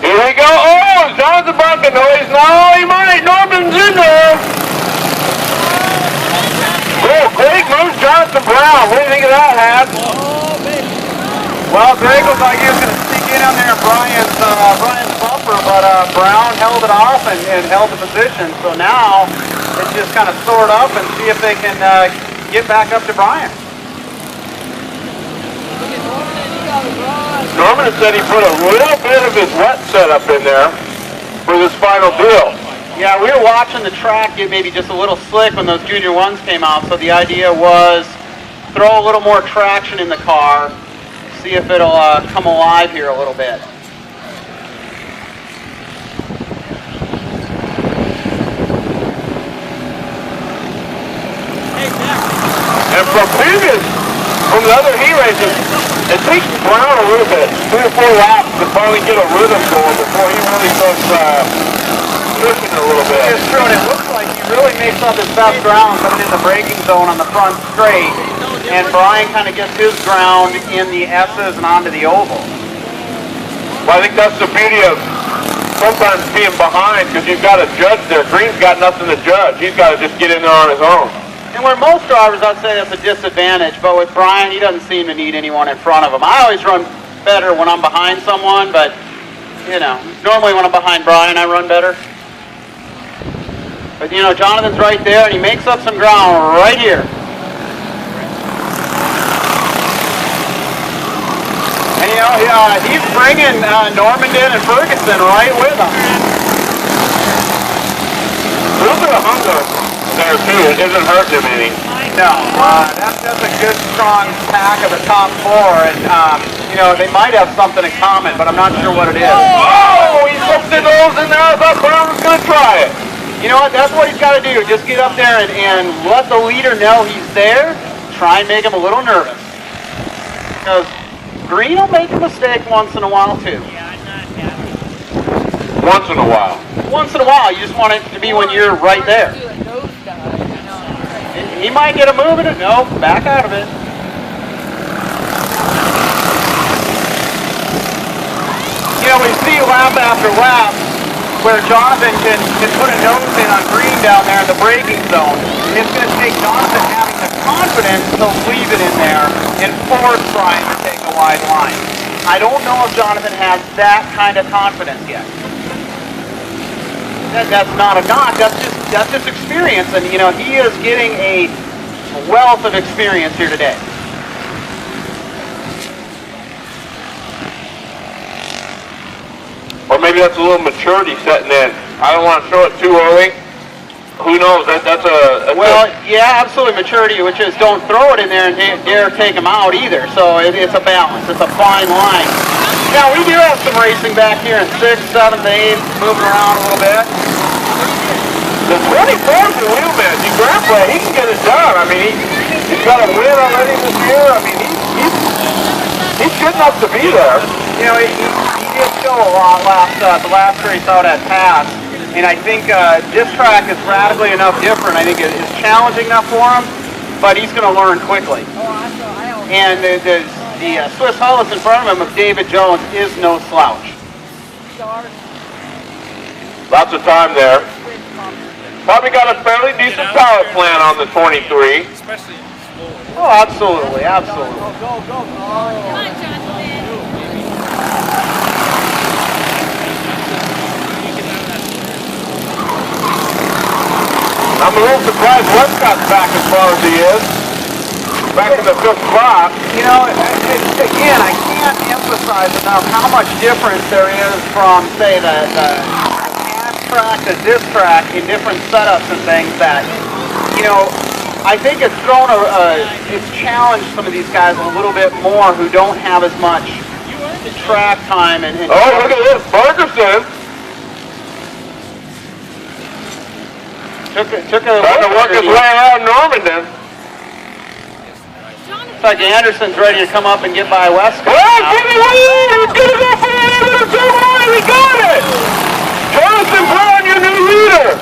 Here we go. Oh, Jonathan Buckenoise. No, he might. Norman's in there. Oh, great move, Jonathan Brown. What do you think of that, Hap? Well, Greg looked like he was going to sneak in on there Brian's bumper, but Brown held it off and held the position. So now it's just kind of soared up and see if they can get back up to Brian. Norman said he put a little bit of his wet setup in there for this final deal. Yeah, we were watching the track get maybe just a little slick when those Junior 1s came out, so the idea was throw a little more traction in the car, see if it'll come alive here a little bit. And from the other heat races, it takes Brown a little bit, 3 or 4 laps to finally get a rhythm going before he really starts pushing a little bit. It's true, and it looks like he really makes up his best ground coming in the braking zone on the front straight, and Brian kind of gets his ground in the S's and onto the oval. Well, I think that's the beauty of sometimes being behind, because you've got a judge there. Green's got nothing to judge. He's got to just get in there on his own. And where most drivers, I'd say that's a disadvantage, but with Brian, he doesn't seem to need anyone in front of him. I always run better when I'm behind someone, but, you know, normally when I'm behind Brian, I run better. But, you know, Jonathan's right there, and he makes up some ground right here. And, you know, he's bringing Normandin and Ferguson right with him. A little bit of hunger there, too. It isn't hurting him any. No, that's a good, strong pack of the top 4, and, you know, they might have something in common, but I'm not sure what it is. Oh, he slipped his nose in there. I thought Brown was going to try it. You know what, that's what he's got to do. Just get up there and let the leader know he's there. Try and make him a little nervous. Because Green will make a mistake once in a while, too. Once in a while. Once in a while. You just want it to be when you're right there. He might get a move in it. No, back out of it. You know, we see lap after lap where Jonathan can put a nose in on Green down there in the braking zone. And it's going to take Jonathan having the confidence to leave it in there and force Brian to take a wide line. I don't know if Jonathan has that kind of confidence yet. That's not a knock, that's just experience, and you know, he is getting a wealth of experience here today. Or maybe that's a little maturity setting in. I don't want to show it too early. Who knows? Well, yeah, absolutely maturity, which is don't throw it in there and dare take him out either. So it's a balance. It's a fine line. Now, we do have some racing back here in 6th, 7th, 8th, moving around a little bit. The 24's a wheelman. The Grandpa, he can get it done. I mean, he's got a win already this year. I mean, he's good enough to be there. You know, he did show a lot the last race out at Pass. And I think this track is radically enough different. I think it is challenging enough for him, but he's going to learn quickly. And the Swiss Hollis in front of him of David Jones is no slouch. Lots of time there. Probably got a fairly decent power plant on the 23. Oh, absolutely, absolutely. I'm a little surprised Westcott's back as far as he is. Back in the 5th spot. You know, again, I can't emphasize enough how much difference there is from, say, the past track to this track in different setups and things that, you know, I think it's thrown it's challenged some of these guys a little bit more who don't have as much track time and oh, look at this, Ferguson. Took a trying to work his way around Normandin. Looks like Anderson's ready to come up and get by Westcott. Oh, give me one! He's gonna go for the 2-1! He got it! Jonathan Brown, your new leader!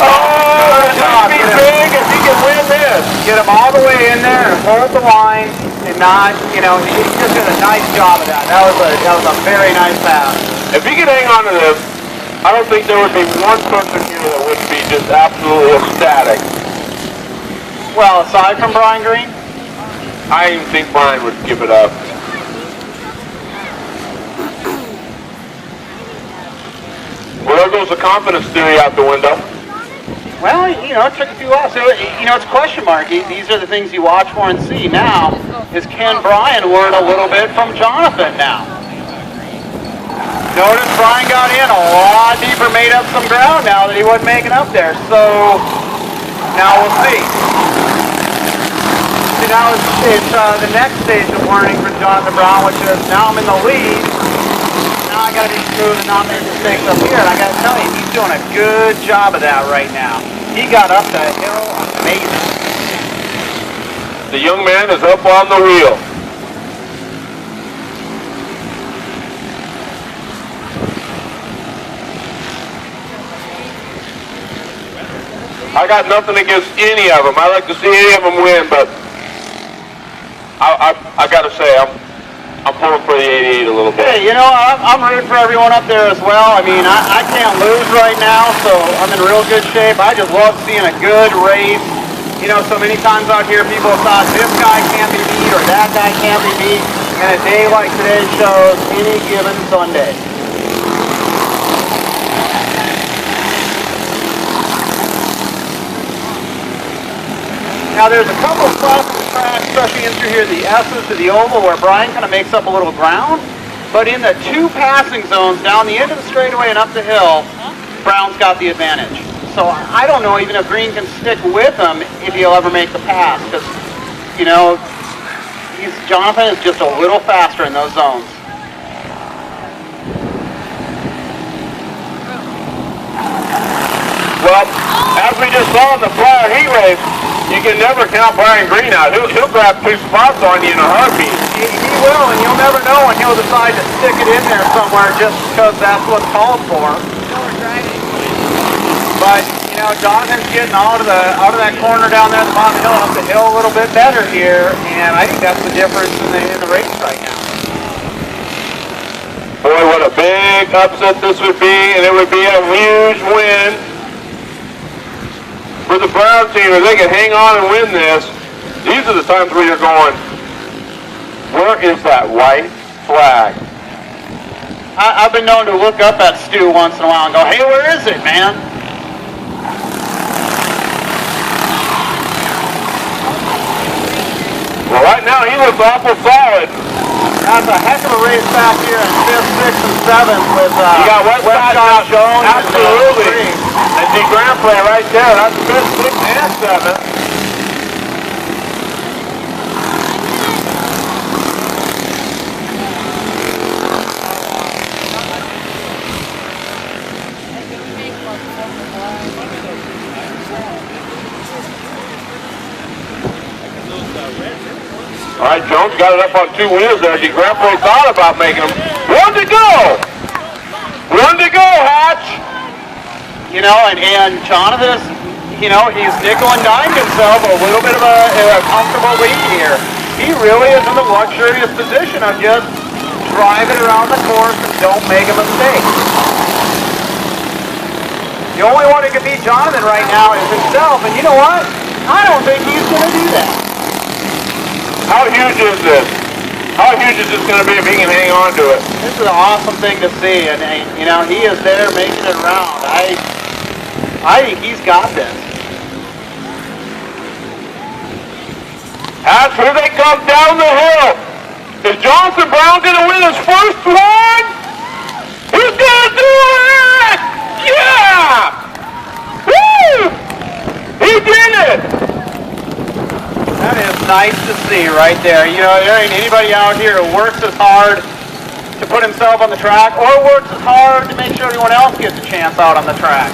Oh, this would be big if he can win this. get him all the way in there and hold the line and not, he just did a nice job of that. That was a very nice pass. If he could hang on to this, I don't think there would be one person here that wouldn't be just absolutely ecstatic. Well, aside from Brian Green, I even think Brian would give it up. Well, there goes the confidence theory out the window. well, it took a few laps. So, it's a question mark. These are the things you watch for and see. Now, is can Brian learn a little bit from Jonathan now? Notice Brian got in a lot deeper, made up some ground now that he wasn't making up there. So, now we'll see. See, now it's the next stage of learning for Jonathan Brown, which is now I'm in the lead. Now I got to be smooth and not make mistakes up here. And I got to tell you, he's doing a good job of that right now. He got up the hill amazing. The young man is up on the wheel. I got nothing against any of them. I like to see any of them win, but I got to say, I'm pulling for the 88 a little bit. Hey, I'm rooting for everyone up there as well. I mean, I can't lose right now, so I'm in real good shape. I just love seeing a good race. So many times out here, people have thought this guy can't be beat or that guy can't be beat, and a day like today shows any given Sunday. Now there's a couple of spots in the track, especially in through here, the S's to the oval, where Brian kind of makes up a little ground. But in the two passing zones, down the end of the straightaway and up the hill, Brown's got the advantage. So I don't know even if Green can stick with him if he'll ever make the pass, because, Jonathan is just a little faster in those zones. Well, as we just saw in the prior heat race, you can never count Brian Green out. He'll grab two spots on you in a heartbeat. He will, and you'll never know when he'll decide to stick it in there somewhere just because that's what's called for. But, Jonathan's getting out of that corner down there at the bottom of the hill, up the hill a little bit better here, and I think that's the difference in the race right now. Boy, what a big upset this would be, and it would be a huge win for the Brown team. If they can hang on and win this, these are the times where you're going, where is that white flag? I've been known to look up at Stu once in a while and go, hey, where is it, man? Well, right now he looks awful solid. That's a heck of a race back here in 5th, 6th, and 7th with you got Westside Jones. Absolutely. And the Grand Play right there. That's 5th, 6th, and 7th. All right, Jones got it up on two wheels there. Grand Play thought about making them. One to go! One to go, Hatch! And Jonathan, he's nickel and dimed himself a little bit of a comfortable lead here. He really is in the luxurious position of just driving around the course and don't make a mistake. The only one who can beat Jonathan right now is himself, and you know what? I don't think he's going to do that. How huge is this? How huge is this going to be if he can hang on to it? This is an awesome thing to see, and he is there making it around. I think he's got this. As here they come down the hill. Is Jonathan Brown going to win his first one? He's going to do it! Yeah! Woo! He did it! That is nice to see right there. There ain't anybody out here who works as hard to put himself on the track or works as hard to make sure everyone else gets a chance out on the track.